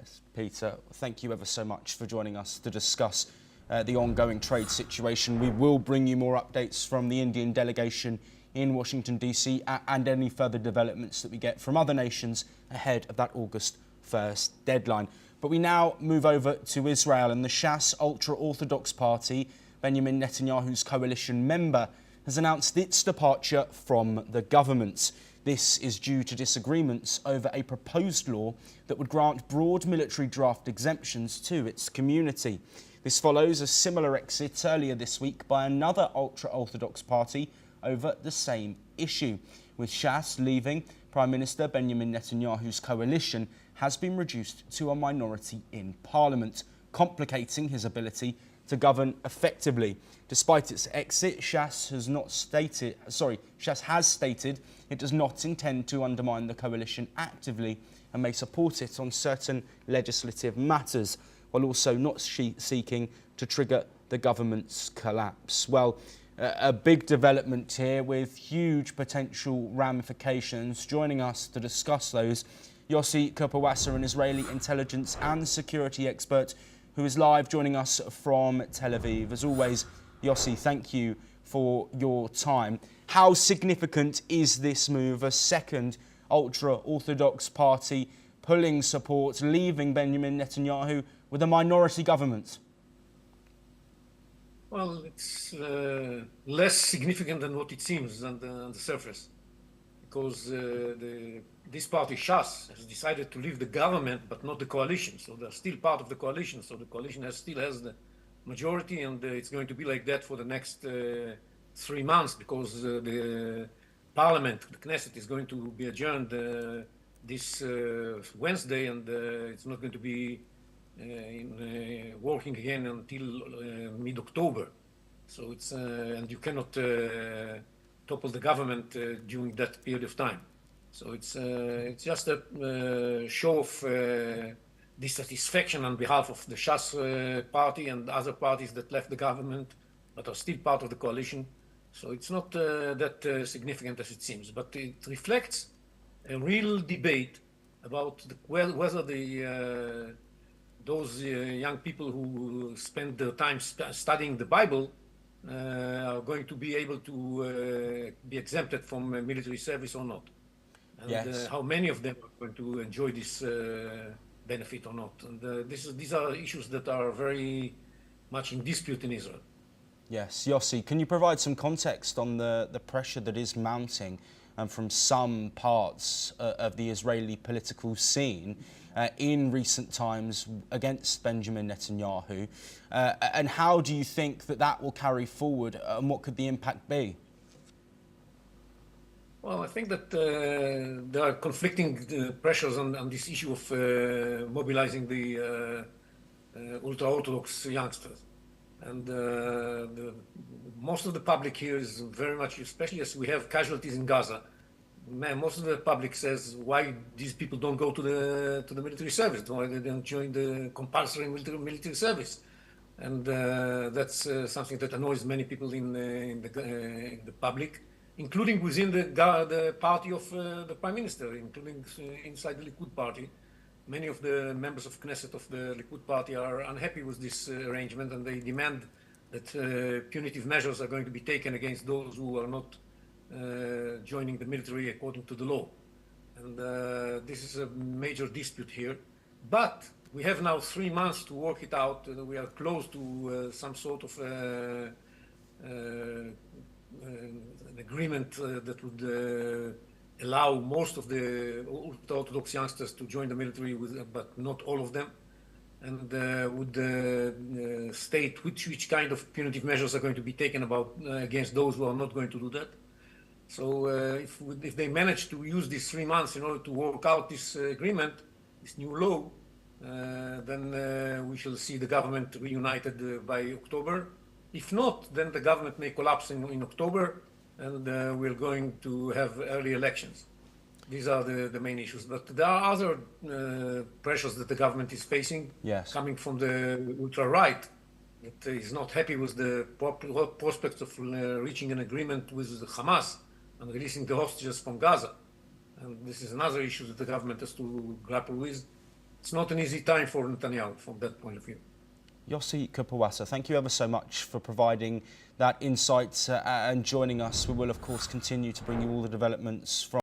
Yes, Peter, thank you ever so much for joining us to discuss the ongoing trade situation. We will bring you more updates from the Indian delegation in Washington, D.C. and any further developments that we get from other nations ahead of that August 1st deadline. But we now move over to Israel, and the Shas Ultra-orthodox party, Benjamin Netanyahu's coalition member, has announced its departure from the government. This is due to disagreements over a proposed law that would grant broad military draft exemptions to its community. This follows a similar exit earlier this week by another ultra-orthodox party over the same issue. With Shas leaving, Prime Minister Benjamin Netanyahu's coalition has been reduced to a minority in Parliament, complicating his ability to govern effectively. Despite its exit, Shas has stated it does not intend to undermine the coalition actively and may support it on certain legislative matters, while also not seeking to trigger the government's collapse. Well, a big development here with huge potential ramifications. Joining us to discuss those, Yossi Kupawasa, an Israeli intelligence and security expert who is live joining us from Tel Aviv. As always, Yossi, thank you for your time. How significant is this move? A second ultra-orthodox party pulling support, leaving Benjamin Netanyahu with a minority government? Well, it's less significant than what it seems on the surface, because this party, Shas, has decided to leave the government, but not the coalition. So they're still part of the coalition. So the coalition still has the majority, and it's going to be like that for the next 3 months, because the Parliament, the Knesset, is going to be adjourned this Wednesday, and it's not going to be working again until mid-October. So it's and you cannot topple the government during that period of time. So it's just a show of dissatisfaction on behalf of the Shas party and other parties that left the government but are still part of the coalition. So it's not that significant as it seems, but it reflects a real debate about whether those young people who spend their time studying the Bible are going to be able to be exempted from military service or not. And yes. How many of them are going to enjoy this benefit or not. And these are issues that are very much in dispute in Israel. Yes, Yossi, can you provide some context on the pressure that is mounting from some parts of the Israeli political scene in recent times against Benjamin Netanyahu? And how do you think that will carry forward, and what could the impact be? Well, I think that there are conflicting pressures on this issue of mobilizing the ultra-orthodox youngsters. And most of the public here is very much, especially as we have casualties in Gaza, most of the public says why these people don't go to the military service, why they don't join the compulsory military service. And that's something that annoys many people in the public, including within the party of the Prime Minister, including inside the Likud party. Many of the members of Knesset of the Likud party are unhappy with this arrangement, and they demand that punitive measures are going to be taken against those who are not joining the military according to the law. And this is a major dispute here. But we have now 3 months to work it out. We are close to some sort of an agreement that would allow most of the Orthodox youngsters to join the military, but not all of them, and would state which kind of punitive measures are going to be taken against those who are not going to do that. So if they manage to use these 3 months in order to work out this agreement, this new law, then we shall see the government reunited by October. If not, then the government may collapse in October, and we're going to have early elections. These are the main issues. But there are other pressures that the government is facing, yes, coming from the ultra-right, that is not happy with the prospects of reaching an agreement with Hamas and releasing the hostages from Gaza. And this is another issue that the government has to grapple with. it's not an easy time for Netanyahu from that point of view. Yossi Kupawasa, thank you ever so much for providing that insight and joining us. We will, of course, continue to bring you all the developments from